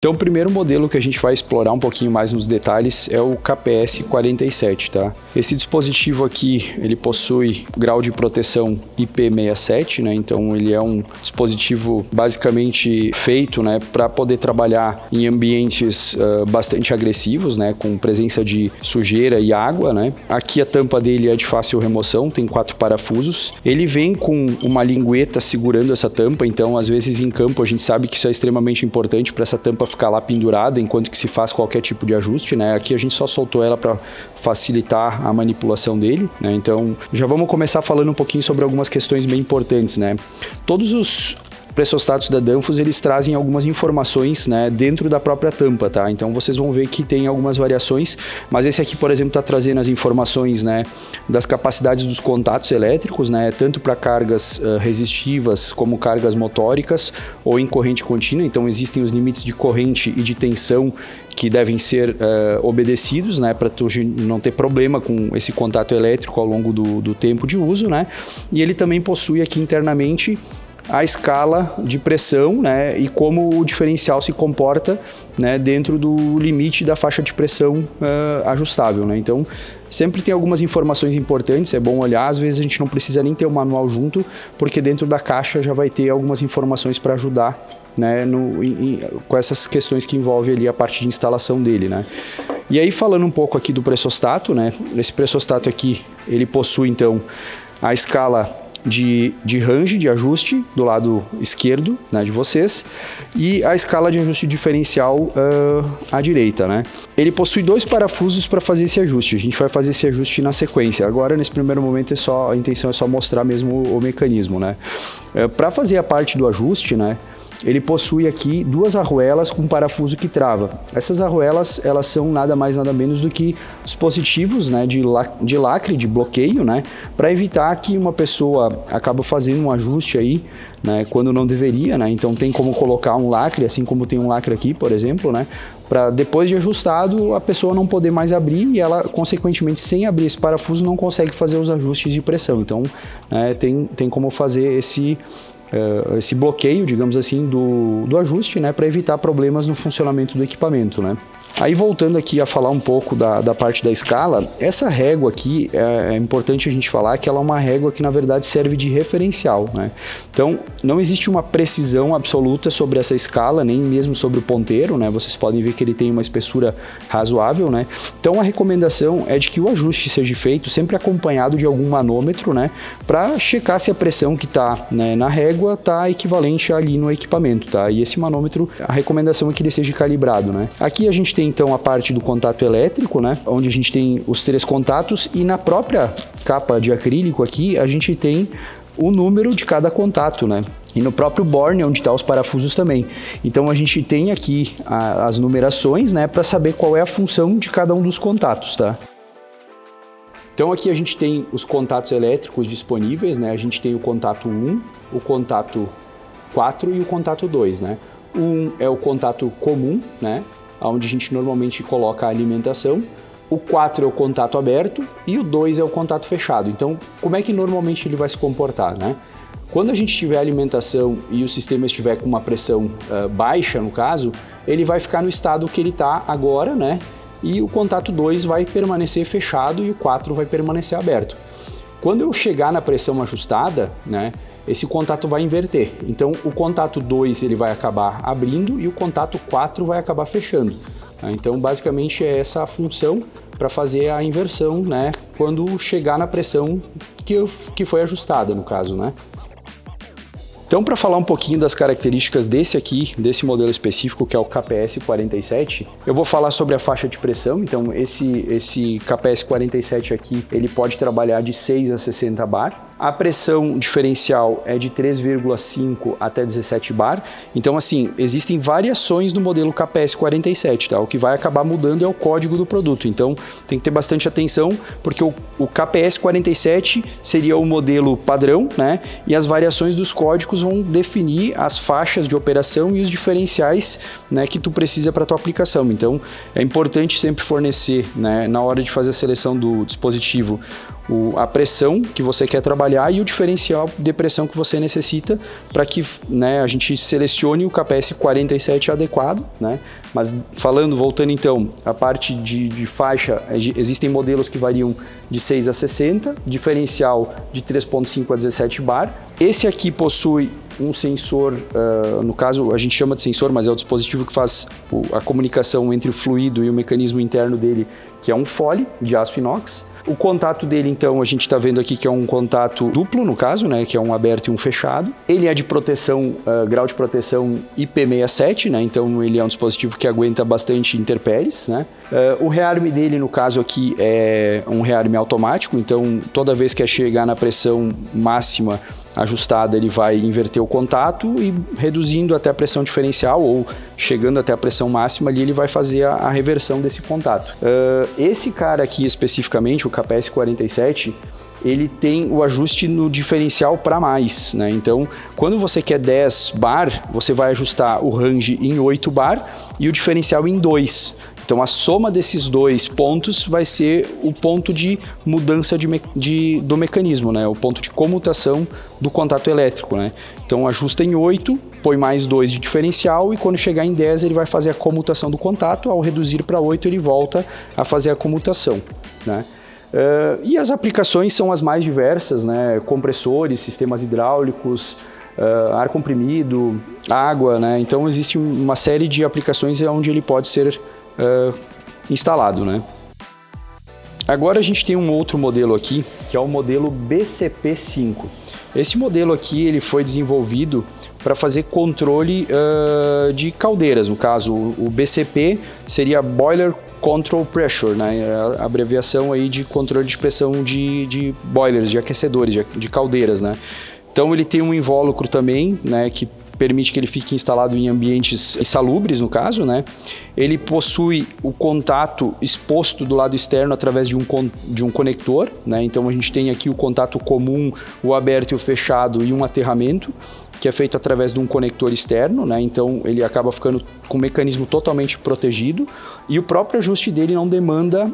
Então, o primeiro modelo que a gente vai explorar um pouquinho mais nos detalhes é o KPS47, tá? Esse dispositivo aqui, ele possui grau de proteção IP67, né? Então, ele é um dispositivo basicamente feito, né, para poder trabalhar em ambientes bastante agressivos, né, com presença de sujeira e água, né? Aqui a tampa dele é de fácil remoção, tem 4 parafusos. Ele vem com uma lingueta segurando essa tampa, então, às vezes em campo a gente sabe que isso é extremamente importante para essa tampa ficar lá pendurada enquanto que se faz qualquer tipo de ajuste, né? Aqui a gente só soltou ela para facilitar a manipulação dele, né? Então, já vamos começar falando um pouquinho sobre algumas questões bem importantes, né? Todos os pressostatos da Danfoss, eles trazem algumas informações, né, dentro da própria tampa, tá? Então vocês vão ver que tem algumas variações, mas esse aqui, por exemplo, está trazendo as informações, né, das capacidades dos contatos elétricos, né, tanto para cargas resistivas como cargas motóricas ou em corrente contínua. Então existem os limites de corrente e de tensão que devem ser obedecidos, né, para tu não ter problema com esse contato elétrico ao longo do tempo de uso, né? E ele também possui aqui internamente a escala de pressão, né, e como o diferencial se comporta, né, dentro do limite da faixa de pressão ajustável, né? Então, sempre tem algumas informações importantes, é bom olhar, às vezes a gente não precisa nem ter o manual junto, porque dentro da caixa já vai ter algumas informações para ajudar, né, com essas questões que envolvem ali a parte de instalação dele, né? E aí, falando um pouco aqui do pressostato, né, esse pressostato aqui, ele possui então a escala de range, de ajuste, do lado esquerdo, né, de vocês, e a escala de ajuste diferencial à direita, né? Ele possui 2 parafusos para fazer esse ajuste. A gente vai fazer esse ajuste na sequência. Agora, nesse primeiro momento, a intenção é só mostrar mesmo o mecanismo, né? Para fazer a parte do ajuste, né, ele possui aqui 2 arruelas com parafuso que trava. Essas arruelas, elas são nada mais nada menos do que dispositivos, né, de lacre, de bloqueio, né, para evitar que uma pessoa acabe fazendo um ajuste aí, né, quando não deveria, né? Então tem como colocar um lacre, assim como tem um lacre aqui, por exemplo, né, para depois de ajustado a pessoa não poder mais abrir e ela, consequentemente, sem abrir esse parafuso, não consegue fazer os ajustes de pressão. Então, né, tem como fazer esse bloqueio, digamos assim, do ajuste, né, para evitar problemas no funcionamento do equipamento, né. Aí, voltando aqui a falar um pouco da parte da escala, essa régua aqui, é importante a gente falar que ela é uma régua que, na verdade, serve de referencial, né? Então, não existe uma precisão absoluta sobre essa escala, nem mesmo sobre o ponteiro, né? Vocês podem ver que ele tem uma espessura razoável, né? Então, a recomendação é de que o ajuste seja feito sempre acompanhado de algum manômetro, né, para checar se a pressão que está, né, na régua está equivalente ali no equipamento, tá? E esse manômetro, a recomendação é que ele seja calibrado, né? Aqui a gente tem então a parte do contato elétrico, né, onde a gente tem os 3 contatos, e na própria capa de acrílico aqui a gente tem o número de cada contato, né? E no próprio borne, onde estão os parafusos também. Então a gente tem aqui as numerações, né, para saber qual é a função de cada um dos contatos, tá? Então aqui a gente tem os contatos elétricos disponíveis, né? A gente tem o contato 1, o contato 4 e o contato 2, né? O 1 é o contato comum, né, onde a gente normalmente coloca a alimentação. O 4 é o contato aberto e o 2 é o contato fechado. Então, como é que normalmente ele vai se comportar, né? Quando a gente tiver alimentação e o sistema estiver com uma pressão baixa, no caso, ele vai ficar no estado que ele está agora, né? E o contato 2 vai permanecer fechado e o 4 vai permanecer aberto. Quando eu chegar na pressão ajustada, né, esse contato vai inverter. Então, o contato 2 ele vai acabar abrindo e o contato 4 vai acabar fechando. Então, basicamente, é essa a função para fazer a inversão, né, quando chegar na pressão que foi ajustada, no caso, né? Então, para falar um pouquinho das características desse modelo específico, que é o KPS47, eu vou falar sobre a faixa de pressão. Então, esse KPS47 aqui, ele pode trabalhar de 6 a 60 bar. A pressão diferencial é de 3,5 até 17 bar. Então, assim, existem variações no modelo KPS47, tá? O que vai acabar mudando é o código do produto. Então, tem que ter bastante atenção, porque o KPS47 seria o modelo padrão, né? E as variações dos códigos vão definir as faixas de operação e os diferenciais, né, que tu precisa para tua aplicação. Então, é importante sempre fornecer, né, na hora de fazer a seleção do dispositivo, a pressão que você quer trabalhar e o diferencial de pressão que você necessita para que, né, a gente selecione o KPS 47 adequado, né? Mas voltando então, a parte de faixa, existem modelos que variam de 6 a 60, diferencial de 3.5 a 17 bar. Esse aqui possui um sensor, no caso a gente chama de sensor, mas é o dispositivo que faz a comunicação entre o fluido e o mecanismo interno dele, que é um fole de aço inox. O contato dele, então, a gente está vendo aqui que é um contato duplo, no caso, né, que é um aberto e um fechado. Ele é de proteção, grau de proteção IP67, né, então ele é um dispositivo que aguenta bastante intempéries, né. O rearme dele, no caso aqui, é um rearme automático, então toda vez que chegar na pressão máxima ajustada, ele vai inverter o contato e reduzindo até a pressão diferencial ou chegando até a pressão máxima ali, ele vai fazer a reversão desse contato. Esse cara aqui especificamente, o KPS 47, ele tem o ajuste no diferencial para mais, né? Então, quando você quer 10 bar, você vai ajustar o range em 8 bar e o diferencial em 2. Então, a soma desses dois pontos vai ser o ponto de mudança do mecanismo, né? O ponto de comutação do contato elétrico, né? Então, ajusta em 8, põe mais 2 de diferencial e quando chegar em 10, ele vai fazer a comutação do contato. Ao reduzir para 8, ele volta a fazer a comutação, né? E as aplicações são as mais diversas, né? Compressores, sistemas hidráulicos, ar comprimido, água, né? Então, existe uma série de aplicações onde ele pode ser instalado, né? Agora a gente tem um outro modelo aqui, que é o modelo BCP5. Esse modelo aqui ele foi desenvolvido para fazer controle de caldeiras. No caso, o BCP seria Boiler Control Pressure, né? A abreviação aí de controle de pressão de boilers, de aquecedores, de caldeiras, né? Então ele tem um invólucro também, né, que permite que ele fique instalado em ambientes insalubres, no caso, né? Ele possui o contato exposto do lado externo através de um conector, né? Então a gente tem aqui o contato comum, o aberto e o fechado e um aterramento, que é feito através de um conector externo, né? Então ele acaba ficando com o mecanismo totalmente protegido e o próprio ajuste dele não demanda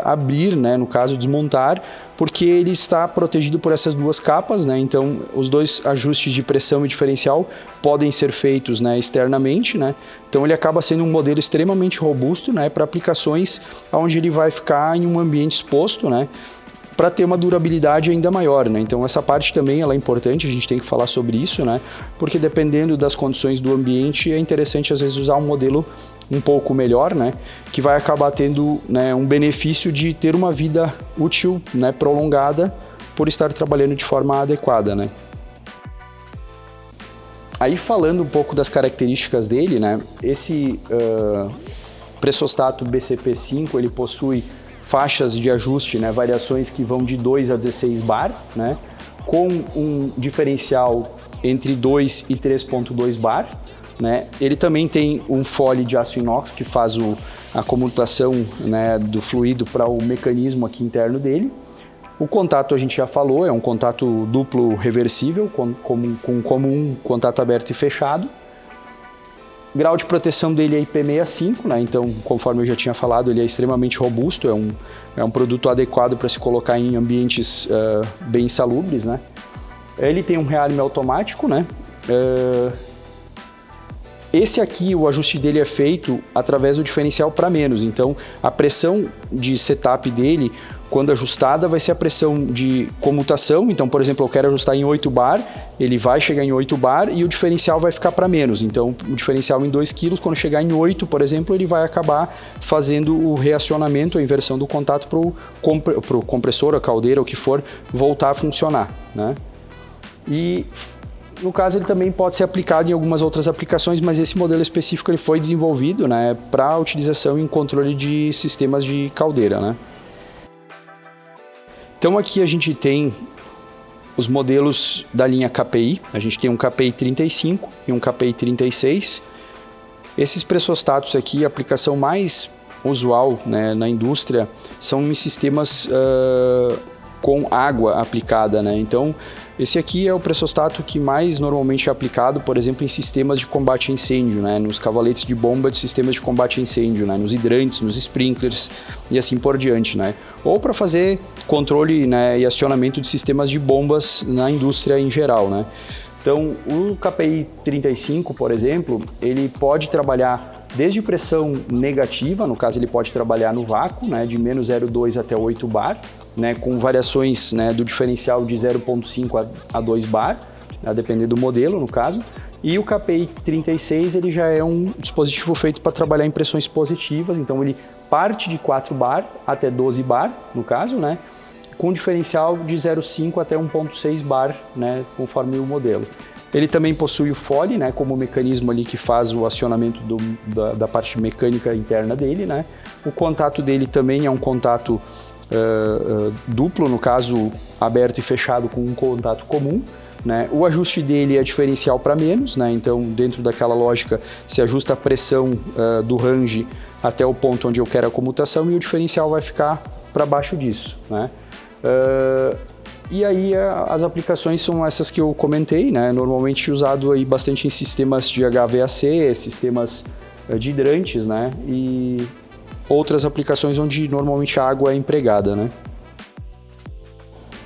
abrir, né? No caso, desmontar, porque ele está protegido por essas duas capas, né? Então os dois ajustes de pressão e diferencial podem ser feitos, né, externamente, né? Então ele acaba sendo um modelo extremamente robusto, né, para aplicações onde ele vai ficar em um ambiente exposto, né, para ter uma durabilidade ainda maior, né? Então essa parte também ela é importante, a gente tem que falar sobre isso, né? Porque dependendo das condições do ambiente é interessante às vezes usar um modelo um pouco melhor, né? Que vai acabar tendo, né, um benefício de ter uma vida útil, né, prolongada por estar trabalhando de forma adequada, né? Aí falando um pouco das características dele, né? Esse pressostato BCP5 ele possui faixas de ajuste, né, variações que vão de 2 a 16 bar, né, com um diferencial entre 2 e 3.2 bar, né. Ele também tem um fole de aço inox que faz a comutação, né, do fluido para o mecanismo aqui interno dele. O contato a gente já falou, é um contato duplo reversível, com comum contato aberto e fechado. Grau de proteção dele é IP65, né? Então, conforme eu já tinha falado, ele é extremamente robusto, é um produto adequado para se colocar em ambientes bem insalubres, né? Ele tem um rearme automático, né? Esse aqui, o ajuste dele é feito através do diferencial para menos, então a pressão de setup dele, quando ajustada, vai ser a pressão de comutação. Então, por exemplo, eu quero ajustar em 8 bar, ele vai chegar em 8 bar e o diferencial vai ficar para menos. Então, o diferencial em 2 kg, quando chegar em 8, por exemplo, ele vai acabar fazendo o reacionamento, a inversão do contato para o compressor, a caldeira, o que for, voltar a funcionar, né? E no caso, ele também pode ser aplicado em algumas outras aplicações, mas esse modelo específico ele foi desenvolvido, né, para utilização em controle de sistemas de caldeira, né? Então aqui a gente tem os modelos da linha KPI, a gente tem um KPI 35 e um KPI 36. Esses pressostatos aqui, a aplicação mais usual, né, na indústria, são em sistemas com água aplicada, né? Então, esse aqui é o pressostato que mais normalmente é aplicado, por exemplo, em sistemas de combate a incêndio, né? Nos cavaletes de bomba de sistemas de combate a incêndio, né? Nos hidrantes, nos sprinklers e assim por diante, né? Ou para fazer controle, né, e acionamento de sistemas de bombas na indústria em geral, né? Então, o KPI 35, por exemplo, ele pode trabalhar desde pressão negativa, no caso ele pode trabalhar no vácuo, né, de menos 0,2 até 8 bar, né, com variações, né, do diferencial de 0,5 a 2 bar, a depender do modelo, no caso. E o KPI 36 ele já é um dispositivo feito para trabalhar em pressões positivas, então ele parte de 4 bar até 12 bar, no caso, né, com diferencial de 0,5 até 1,6 bar, né, conforme o modelo. Ele também possui o FOLI, né, como mecanismo ali que faz o acionamento da parte mecânica interna dele, né. O contato dele também é um contato duplo, no caso aberto e fechado com um contato comum, né. O ajuste dele é diferencial para menos, né, então dentro daquela lógica se ajusta a pressão do range até o ponto onde eu quero a comutação e o diferencial vai ficar para baixo disso, né. E aí as aplicações são essas que eu comentei, né? Normalmente usado aí bastante em sistemas de HVAC, sistemas de hidrantes, né? E outras aplicações onde normalmente a água é empregada, né?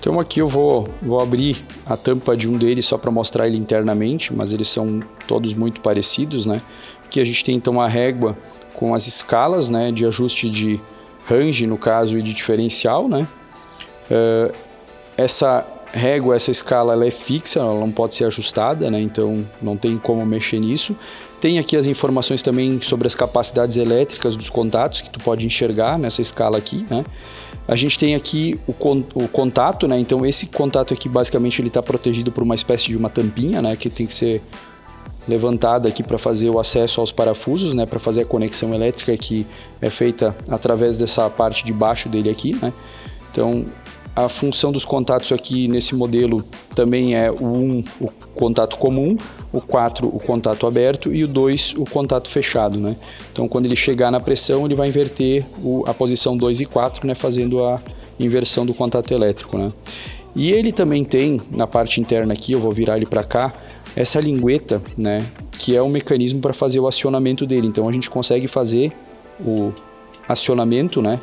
Então aqui eu vou abrir a tampa de um deles só para mostrar ele internamente, mas eles são todos muito parecidos, né? Aqui a gente tem então a régua com as escalas, né? De ajuste de range, no caso, e de diferencial, né? Essa régua, essa escala, ela é fixa, ela não pode ser ajustada, né? Então não tem como mexer nisso. Tem aqui as informações também sobre as capacidades elétricas dos contatos que tu pode enxergar nessa escala aqui, né? A gente tem aqui o contato, né? Então esse contato aqui basicamente ele está protegido por uma espécie de uma tampinha, né? Que tem que ser levantada aqui para fazer o acesso aos parafusos, né? Para fazer a conexão elétrica que é feita através dessa parte de baixo dele aqui, né? Então a função dos contatos aqui nesse modelo também é o 1, o contato comum, o 4, o contato aberto e o 2, o contato fechado, né? Então, quando ele chegar na pressão, ele vai inverter a posição 2 e 4, né? Fazendo a inversão do contato elétrico, né? E ele também tem, na parte interna aqui, eu vou virar ele para cá, essa lingueta, né? Que é um mecanismo para fazer o acionamento dele. Então, a gente consegue fazer o acionamento, né?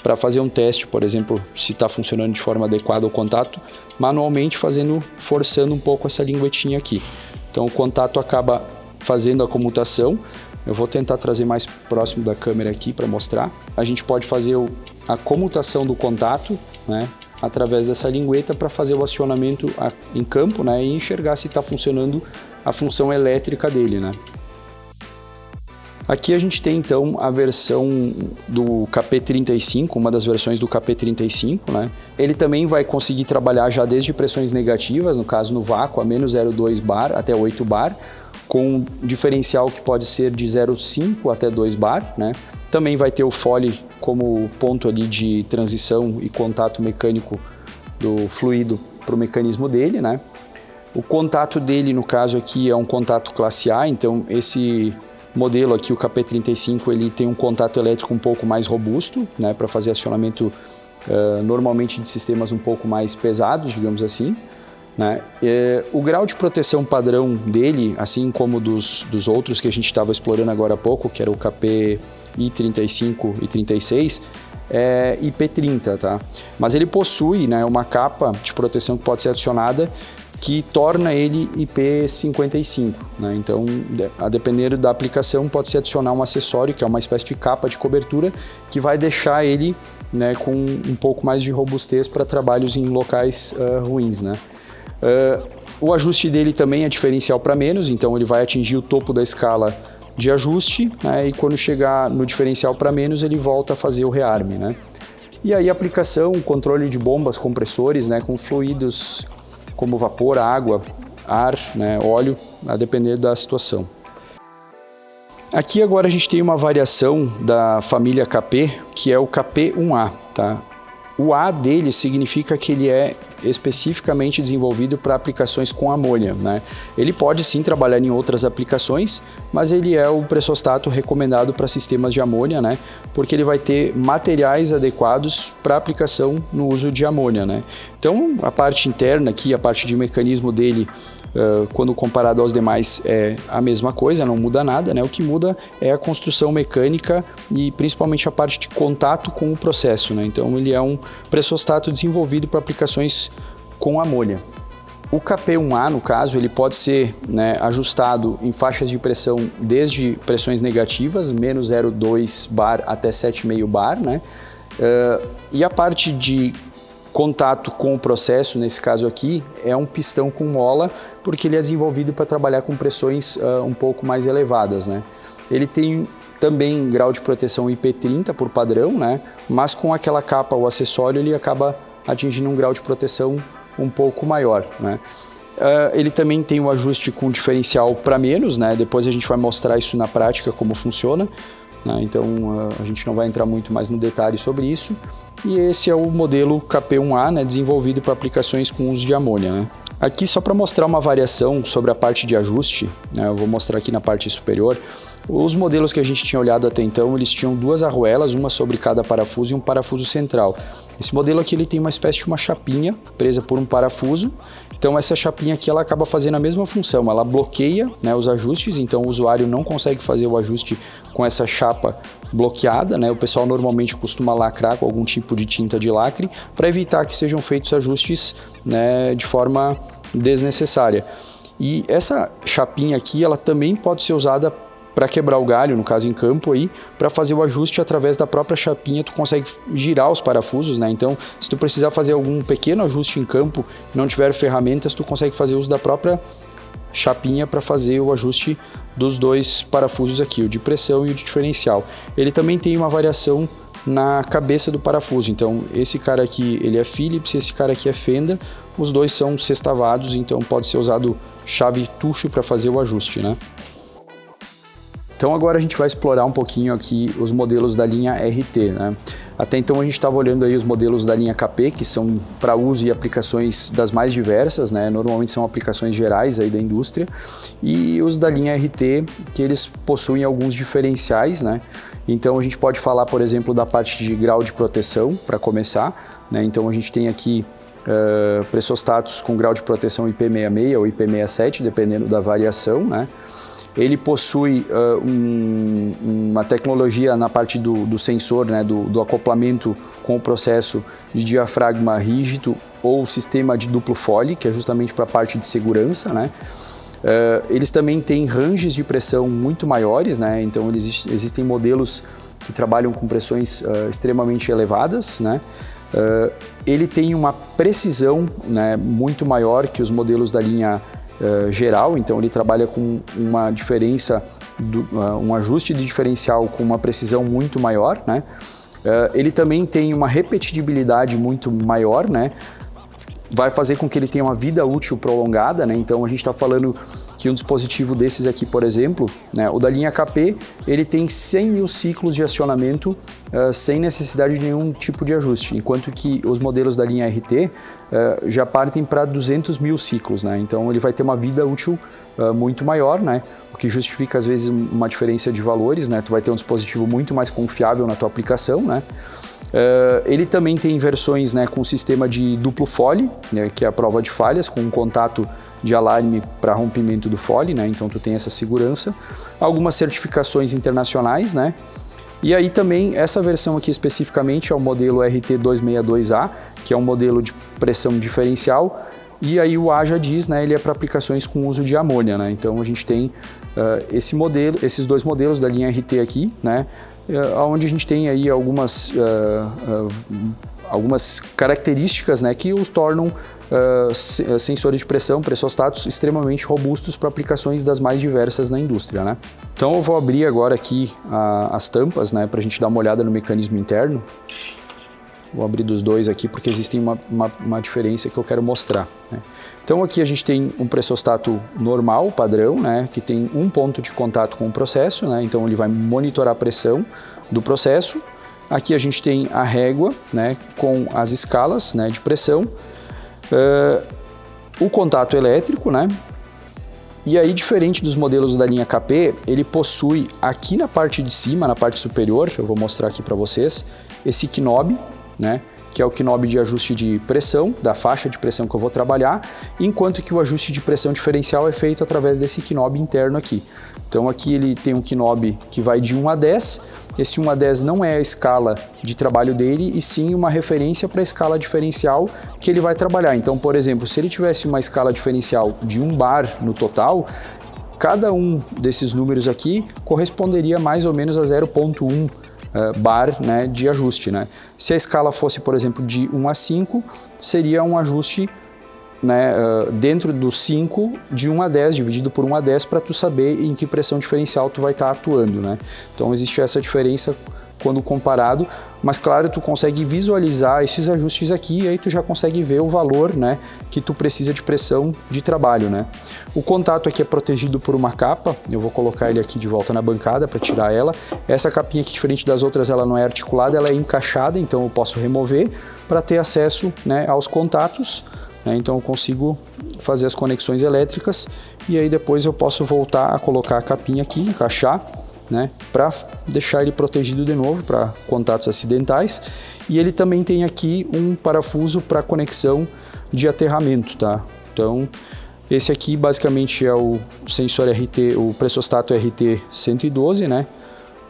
Para fazer um teste, por exemplo, se está funcionando de forma adequada o contato, manualmente forçando um pouco essa linguetinha aqui. Então o contato acaba fazendo a comutação. Eu vou tentar trazer mais próximo da câmera aqui para mostrar. A gente pode fazer a comutação do contato, né, através dessa lingueta para fazer o acionamento em campo, né, e enxergar se está funcionando a função elétrica dele, né. Aqui a gente tem então a versão do KP35, uma das versões do KP35, né? Ele também vai conseguir trabalhar já desde pressões negativas, no caso no vácuo, a menos 0,2 bar até 8 bar, com diferencial que pode ser de 0,5 até 2 bar, né? Também vai ter o FOLI como ponto ali de transição e contato mecânico do fluido para o mecanismo dele, né? O contato dele, no caso aqui, é um contato classe A, então esse modelo aqui, o KP35, ele tem um contato elétrico um pouco mais robusto, né, para fazer acionamento normalmente de sistemas um pouco mais pesados, digamos assim, né. O grau de proteção padrão dele, assim como dos outros que a gente estava explorando agora há pouco, que era o KPI 35 e 36, é IP30, tá? Mas ele possui, né, uma capa de proteção que pode ser adicionada que torna ele IP55, né? Então, a depender da aplicação, pode-se adicionar um acessório, que é uma espécie de capa de cobertura, que vai deixar ele, né, com um pouco mais de robustez para trabalhos em locais ruins, né? O ajuste dele também é diferencial para menos, então ele vai atingir o topo da escala de ajuste, né? E quando chegar no diferencial para menos, ele volta a fazer o rearme, né? E aí a aplicação, controle de bombas, compressores, né, com fluidos como vapor, água, ar, né, óleo, a depender da situação. Aqui agora a gente tem uma variação da família KP, que é o KP1A, tá? O A dele significa que ele é especificamente desenvolvido para aplicações com amônia, né? Ele pode sim trabalhar em outras aplicações, mas ele é o pressostato recomendado para sistemas de amônia, né? Porque ele vai ter materiais adequados para aplicação no uso de amônia, né? Então, a parte interna aqui, a parte de mecanismo dele, quando comparado aos demais, é a mesma coisa, não muda nada, né? O que muda é a construção mecânica e principalmente a parte de contato com o processo, né? Então ele é um pressostato desenvolvido para aplicações com amônia. O KP1A, no caso, ele pode ser, né, ajustado em faixas de pressão desde pressões negativas, menos 0,2 bar até 7,5 bar, né? E a parte de contato com o processo, nesse caso aqui, é um pistão com mola, porque ele é desenvolvido para trabalhar com pressões um pouco mais elevadas, né? Ele tem também grau de proteção IP30 por padrão, né? Mas com aquela capa ou acessório ele acaba atingindo um grau de proteção um pouco maior, né? Ele também tem um ajuste com diferencial para menos, né? Depois a gente vai mostrar isso na prática, como funciona. Então a gente não vai entrar muito mais no detalhe sobre isso. E esse é o modelo KP1A, né, desenvolvido para aplicações com uso de amônia, né? Aqui só para mostrar uma variação sobre a parte de ajuste, né, eu vou mostrar aqui na parte superior. Os modelos que a gente tinha olhado até então, eles tinham duas arruelas, uma sobre cada parafuso e um parafuso central. Esse modelo aqui ele tem uma espécie de uma chapinha presa por um parafuso. Então essa chapinha aqui ela acaba fazendo a mesma função, ela bloqueia, né, os ajustes, então o usuário não consegue fazer o ajuste com essa chapa bloqueada, né? O pessoal normalmente costuma lacrar com algum tipo de tinta de lacre para evitar que sejam feitos ajustes, né, de forma desnecessária. E essa chapinha aqui ela também pode ser usada para quebrar o galho, no caso em campo aí, para fazer o ajuste através da própria chapinha, tu consegue girar os parafusos, né? Então, se tu precisar fazer algum pequeno ajuste em campo e não tiver ferramentas, tu consegue fazer uso da própria chapinha para fazer o ajuste dos dois parafusos aqui, o de pressão e o de diferencial. Ele também tem uma variação na cabeça do parafuso, então esse cara aqui ele é Phillips, esse cara aqui é Fenda, os dois são sextavados, então pode ser usado chave tucho para fazer o ajuste, né? Então agora a gente vai explorar um pouquinho aqui os modelos da linha RT, né? Até então a gente estava olhando aí os modelos da linha KP, que são para uso e aplicações das mais diversas, né? Normalmente são aplicações gerais aí da indústria, e os da linha RT, que eles possuem alguns diferenciais, né? Então a gente pode falar, por exemplo, da parte de grau de proteção, para começar, né? Então a gente tem aqui pressostatos com grau de proteção IP66 ou IP67, dependendo da variação, né? Ele possui uma tecnologia na parte do sensor, né, do acoplamento com o processo de diafragma rígido ou sistema de duplo Foley, que é justamente para a parte de segurança, né? Eles também têm ranges de pressão muito maiores, né? Então existem modelos que trabalham com pressões extremamente elevadas, né? Ele tem uma precisão, né, muito maior que os modelos da linha geral, então ele trabalha com uma diferença, um ajuste de diferencial com uma precisão muito maior, né? Ele também tem uma repetibilidade muito maior, né? Vai fazer com que ele tenha uma vida útil prolongada, né? Então a gente está falando que um dispositivo desses aqui, por exemplo, né, o da linha KP, ele tem 100 mil ciclos de acionamento sem necessidade de nenhum tipo de ajuste, enquanto que os modelos da linha RT já partem para 200 mil ciclos, né? Então ele vai ter uma vida útil muito maior, né? O que justifica às vezes uma diferença de valores, né? Tu vai ter um dispositivo muito mais confiável na tua aplicação, né? Ele também tem versões, né, com sistema de duplo Foley, né, que é a prova de falhas, com um contato de alarme para rompimento do Foley, né, então tu tem essa segurança. Algumas certificações internacionais, né, e aí também essa versão aqui especificamente é o modelo RT262A, que é um modelo de pressão diferencial, e aí o A já diz, né, ele é para aplicações com uso de amônia, né, então a gente tem esses dois modelos da linha RT aqui, né, onde a gente tem aí algumas características, né, que os tornam sensores de pressão, pressostatos extremamente robustos para aplicações das mais diversas na indústria, né? Então eu vou abrir agora aqui as tampas, né, para a gente dar uma olhada no mecanismo interno. Vou abrir dos dois aqui porque existem uma diferença que eu quero mostrar, né? Então aqui a gente tem um pressostato normal, padrão, né, que tem um ponto de contato com o processo, né, então ele vai monitorar a pressão do processo Aqui a gente tem a régua, né, com as escalas, né, de pressão, o contato elétrico, né, e aí, diferente dos modelos da linha KP, ele possui aqui na parte de cima, na parte superior, eu vou mostrar aqui para vocês, esse knob, né, que é o knob de ajuste de pressão, da faixa de pressão que eu vou trabalhar, enquanto que o ajuste de pressão diferencial é feito através desse knob interno aqui. Então aqui ele tem um knob que vai de 1 a 10, esse 1 a 10 não é a escala de trabalho dele, e sim uma referência para a escala diferencial que ele vai trabalhar. Então, por exemplo, se ele tivesse uma escala diferencial de 1 bar no total, cada um desses números aqui corresponderia mais ou menos a 0,1 bar, né, de ajuste, né? Se a escala fosse, por exemplo, de 1 a 5, seria um ajuste, né, dentro do 5 de 1 a 10, dividido por 1 a 10, para tu saber em que pressão diferencial tu vai estar atuando, né? Então existe essa diferença quando comparado, mas claro, tu consegue visualizar esses ajustes aqui e aí tu já consegue ver o valor, né, que tu precisa de pressão de trabalho, né? O contato aqui é protegido por uma capa, eu vou colocar ele aqui de volta na bancada para tirar ela. Essa capinha aqui, diferente das outras, ela não é articulada, ela é encaixada, então eu posso remover para ter acesso, né, aos contatos, né? Então eu consigo fazer as conexões elétricas e aí depois eu posso voltar a colocar a capinha aqui, encaixar, né, para deixar ele protegido de novo para contatos acidentais. E ele também tem aqui um parafuso para conexão de aterramento, tá? Então esse aqui basicamente é o sensor RT, o pressostato RT112, né,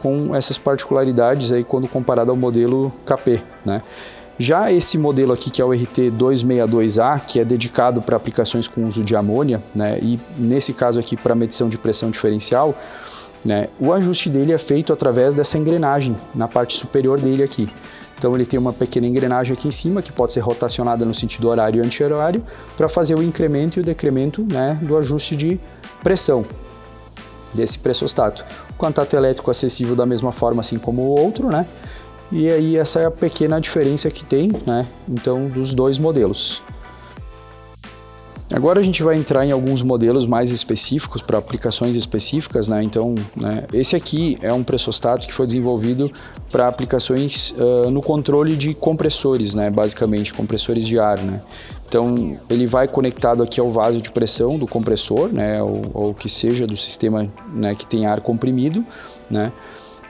com essas particularidades aí quando comparado ao modelo KP, né? Já esse modelo aqui, que é o RT262A, que é dedicado para aplicações com uso de amônia, né, e nesse caso aqui para medição de pressão diferencial, né, o ajuste dele é feito através dessa engrenagem na parte superior dele aqui. Então ele tem uma pequena engrenagem aqui em cima que pode ser rotacionada no sentido horário e anti-horário para fazer o incremento e o decremento, né, do ajuste de pressão desse pressostato. O contato elétrico acessível da mesma forma assim como o outro, né? E aí essa é a pequena diferença que tem, né, então, dos dois modelos. Agora a gente vai entrar em alguns modelos mais específicos, para aplicações específicas, né? Então, né, esse aqui é um pressostato que foi desenvolvido para aplicações no controle de compressores, né? Basicamente, compressores de ar, né? Então, ele vai conectado aqui ao vaso de pressão do compressor, né? Ou que seja do sistema, né, que tem ar comprimido, né?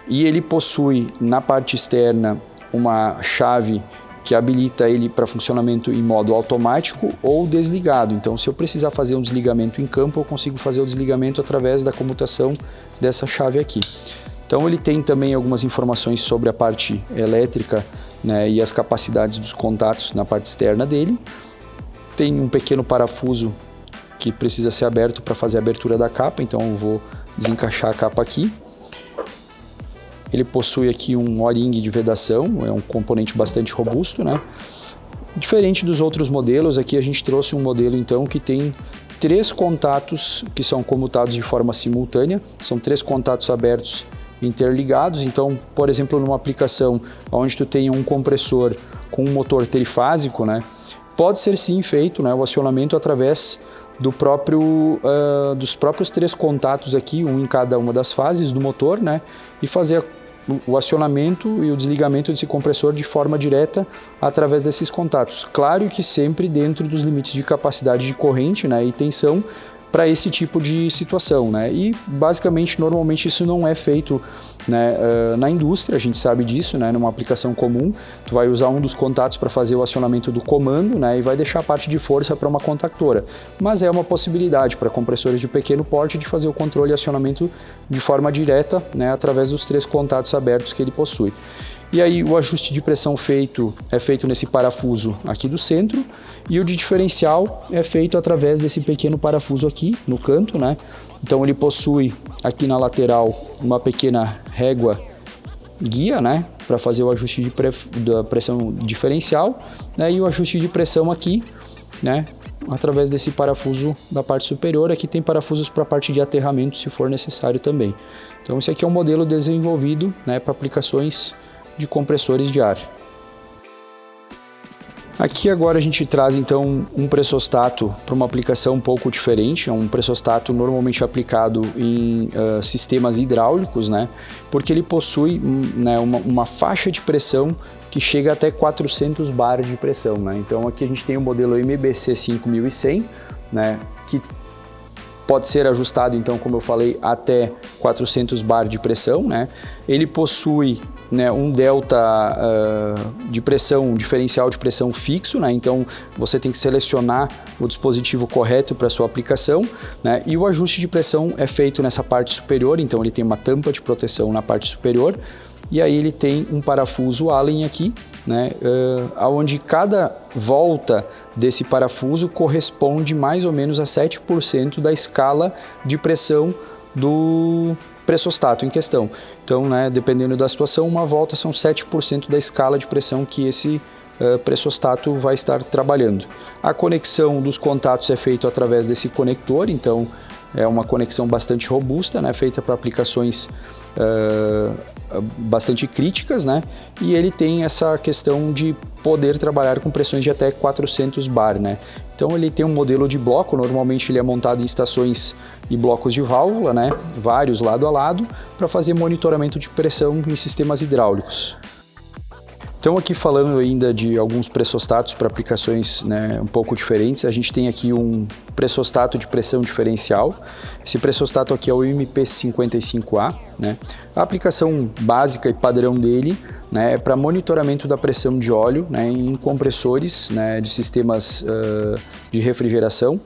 E ele possui na parte externa uma chave que habilita ele para funcionamento em modo automático ou desligado. Então, se eu precisar fazer um desligamento em campo, eu consigo fazer o desligamento através da comutação dessa chave aqui. Então, ele tem também algumas informações sobre a parte elétrica, né, e as capacidades dos contatos na parte externa dele. Tem um pequeno parafuso que precisa ser aberto para fazer a abertura da capa, então eu vou desencaixar a capa aqui. Ele possui aqui um O-ring de vedação, é um componente bastante robusto, né? Diferente dos outros modelos, aqui a gente trouxe um modelo então que tem 3 contatos que são comutados de forma simultânea, são 3 contatos abertos interligados. Então, por exemplo, numa aplicação onde tu tem um compressor com um motor trifásico, né, pode ser sim feito, né, o acionamento através dos próprios 3 contatos aqui, um em cada uma das fases do motor, né, e fazer o acionamento e o desligamento desse compressor de forma direta através desses contatos. Claro que sempre dentro dos limites de capacidade de corrente, né, e tensão para esse tipo de situação, né? E basicamente, normalmente isso não é feito, né, na indústria, a gente sabe disso, né? Numa aplicação comum, tu vai usar um dos contatos para fazer o acionamento do comando, né, e vai deixar a parte de força para uma contactora. Mas é uma possibilidade para compressores de pequeno porte de fazer o controle e acionamento de forma direta, né, através dos 3 contatos abertos que ele possui. E aí o ajuste de pressão é feito nesse parafuso aqui do centro, e o de diferencial é feito através desse pequeno parafuso aqui no canto, né? Então ele possui aqui na lateral uma pequena régua guia, né, para fazer o ajuste da pressão diferencial, né, e o ajuste de pressão aqui, né, através desse parafuso da parte superior. Aqui tem parafusos para a parte de aterramento, se for necessário também. Então esse aqui é um modelo desenvolvido, né, para aplicações de compressores de ar. Aqui agora a gente traz então um pressostato para uma aplicação um pouco diferente, é um pressostato normalmente aplicado em sistemas hidráulicos, né? Porque ele possui né, uma faixa de pressão que chega até 400 bar de pressão, né? Então aqui a gente tem o modelo MBC 5100, né? Que pode ser ajustado, então, como eu falei, até 400 bar de pressão, né? Ele possui, né, um delta de pressão, um diferencial de pressão fixo, né? Então você tem que selecionar o dispositivo correto para sua aplicação, né? E o ajuste de pressão é feito nessa parte superior, então ele tem uma tampa de proteção na parte superior, e aí ele tem um parafuso Allen aqui, né, onde cada volta desse parafuso corresponde mais ou menos a 7% da escala de pressão do pressostato em questão. Então, né, dependendo da situação, uma volta são 7% da escala de pressão que esse pressostato vai estar trabalhando. A conexão dos contatos é feita através desse conector, então é uma conexão bastante robusta, né, feita para aplicações bastante críticas, né? E ele tem essa questão de poder trabalhar com pressões de até 400 bar, né? Então ele tem um modelo de bloco, normalmente ele é montado em estações e blocos de válvula, né? Vários lado a lado, para fazer monitoramento de pressão em sistemas hidráulicos. Então aqui falando ainda de alguns pressostatos para aplicações, né, um pouco diferentes, a gente tem aqui um pressostato de pressão diferencial. Esse pressostato aqui é o MP55A, né? A aplicação básica e padrão dele, né, é para monitoramento da pressão de óleo, né, em compressores, né, de sistemas de refrigeração.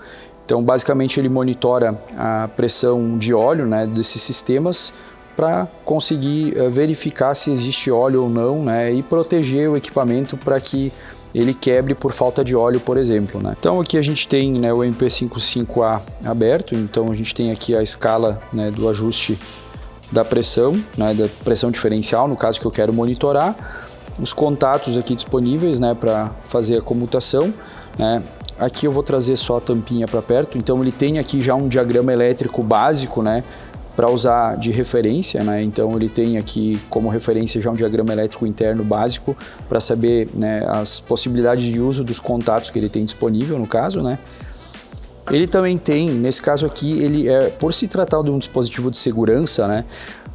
Então basicamente ele monitora a pressão de óleo, né, desses sistemas, para conseguir verificar se existe óleo ou não, né, e proteger o equipamento para que ele quebre por falta de óleo, por exemplo, né. Então aqui a gente tem, né, o MP55A aberto, então a gente tem aqui a escala, né, do ajuste da pressão, né, da pressão diferencial, no caso que eu quero monitorar, os contatos aqui disponíveis, né, para fazer a comutação, né. Aqui eu vou trazer só a tampinha para perto, então ele tem aqui já um diagrama elétrico básico, né, para usar de referência, né? Então ele tem aqui como referência já um diagrama elétrico interno básico para saber, né, as possibilidades de uso dos contatos que ele tem disponível no caso, né? Ele também tem, nesse caso aqui, ele por se tratar de um dispositivo de segurança, né?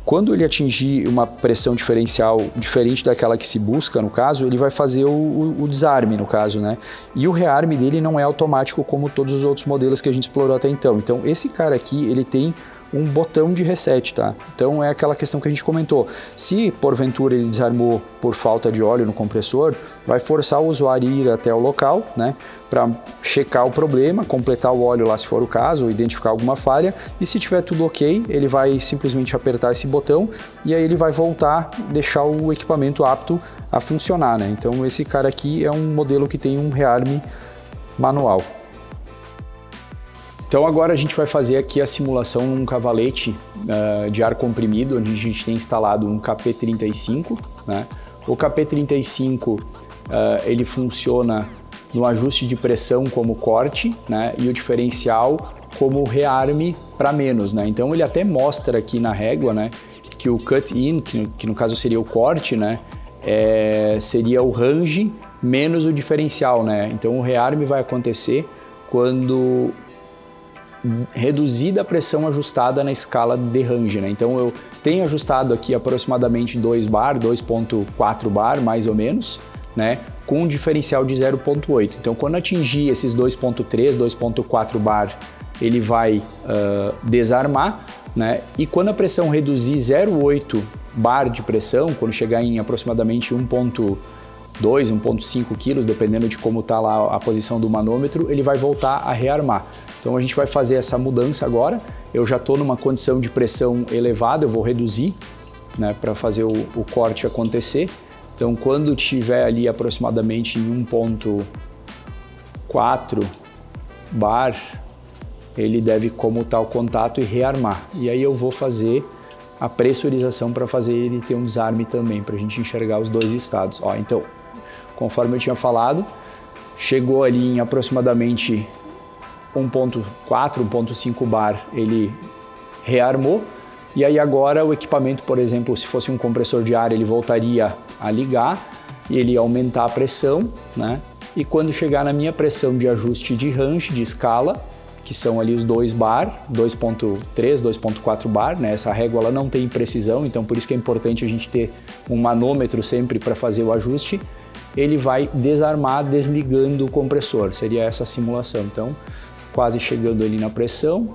Quando ele atingir uma pressão diferencial diferente daquela que se busca, no caso, ele vai fazer o desarme, no caso, né? E o rearme dele não é automático como todos os outros modelos que a gente explorou até então. Então esse cara aqui, ele tem um botão de reset, tá? Então é aquela questão que a gente comentou. Se porventura ele desarmou por falta de óleo no compressor, vai forçar o usuário a ir até o local, né, para checar o problema, completar o óleo lá se for o caso, ou identificar alguma falha, e se tiver tudo ok, ele vai simplesmente apertar esse botão e aí ele vai voltar, deixar o equipamento apto a funcionar, né? Então esse cara aqui é um modelo que tem um rearme manual. Então agora a gente vai fazer aqui a simulação num cavalete de ar comprimido, onde a gente tem instalado um KP35, né? O KP35 ele funciona no ajuste de pressão como corte, né? E o diferencial como rearme para menos, né? Então ele até mostra aqui na régua, né, que o cut-in, que no caso seria o corte, né, seria o range menos o diferencial, né? Então o rearme vai acontecer quando reduzida a pressão ajustada na escala de range, né? Então eu tenho ajustado aqui aproximadamente 2 bar, 2.4 bar mais ou menos, né? Com um diferencial de 0.8. Então quando atingir esses 2.3, 2.4 bar, ele vai desarmar, né? E quando a pressão reduzir 0.8 bar de pressão, quando chegar em aproximadamente 1.2, 1.5 quilos, dependendo de como está lá a posição do manômetro, ele vai voltar a rearmar. Então a gente vai fazer essa mudança agora. Eu já estou numa condição de pressão elevada, eu vou reduzir, né, para fazer o corte acontecer. Então quando tiver ali aproximadamente em 1.4 bar, ele deve comutar o contato e rearmar. E aí eu vou fazer a pressurização para fazer ele ter um desarme também, para a gente enxergar os dois estados. Ó, então, conforme eu tinha falado, chegou ali em aproximadamente 1.4, 1.5 bar, ele rearmou, e aí agora o equipamento, por exemplo, se fosse um compressor de ar, ele voltaria a ligar, e ele ia aumentar a pressão, né? e quando chegar na minha pressão de ajuste de range, de escala, que são ali os 2 bar, 2.3, 2.4 bar, né? Essa régua ela não tem precisão, então por isso que é importante a gente ter um manômetro sempre para fazer o ajuste. Ele vai desarmar desligando o compressor, seria essa a simulação. Então, quase chegando ali na pressão,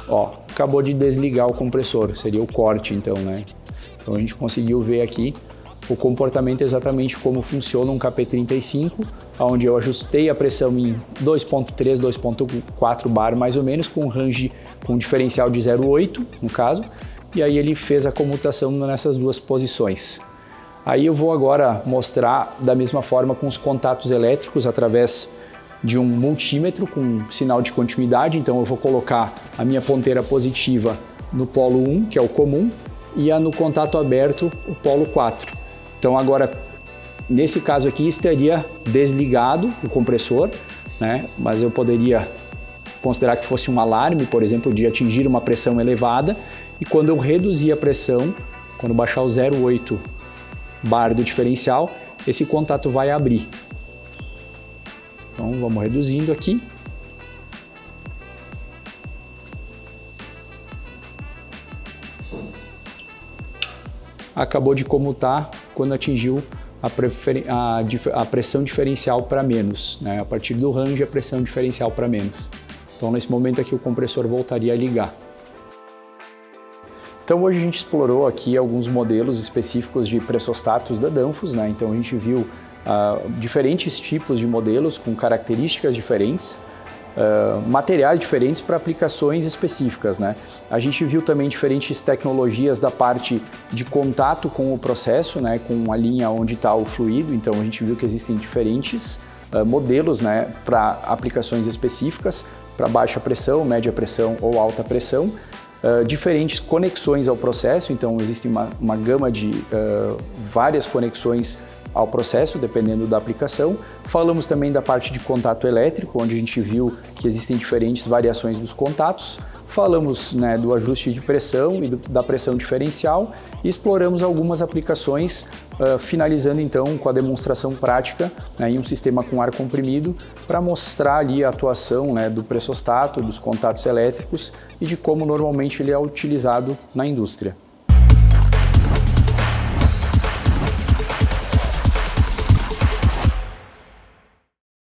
ó, acabou de desligar o compressor, seria o corte então, né? Então a gente conseguiu ver aqui o comportamento exatamente como funciona um KP35, onde eu ajustei a pressão em 2.3, 2.4 bar mais ou menos, com range com diferencial de 0,8 no caso, e aí ele fez a comutação nessas duas posições. Aí eu vou agora mostrar da mesma forma com os contatos elétricos através de um multímetro com sinal de continuidade, então eu vou colocar a minha ponteira positiva no polo 1, que é o comum, e no contato aberto o polo 4. Então agora, nesse caso aqui, estaria desligado o compressor, né? Mas eu poderia considerar que fosse um alarme, por exemplo, de atingir uma pressão elevada, e quando eu reduzir a pressão, quando baixar o 0,8 bar do diferencial, esse contato vai abrir. Então vamos reduzindo aqui. Acabou de comutar quando atingiu a pressão diferencial para menos, né? A partir do range, a pressão diferencial para menos. Então, nesse momento aqui, o compressor voltaria a ligar. Então, hoje a gente explorou aqui alguns modelos específicos de pressostatos da Danfoss, né? Então, a gente viu diferentes tipos de modelos com características diferentes, materiais diferentes para aplicações específicas, né? A gente viu também diferentes tecnologias da parte de contato com o processo, né? Com a linha onde está o fluido, então a gente viu que existem diferentes modelos, né? Para aplicações específicas, para baixa pressão, média pressão ou alta pressão. Diferentes conexões ao processo, então existe uma gama de várias conexões ao processo, dependendo da aplicação. Falamos também da parte de contato elétrico, onde a gente viu que existem diferentes variações dos contatos. Falamos, né, do ajuste de pressão e da pressão diferencial e exploramos algumas aplicações, finalizando então com a demonstração prática, né, em um sistema com ar comprimido para mostrar ali a atuação, né, do pressostato, dos contatos elétricos e de como normalmente ele é utilizado na indústria.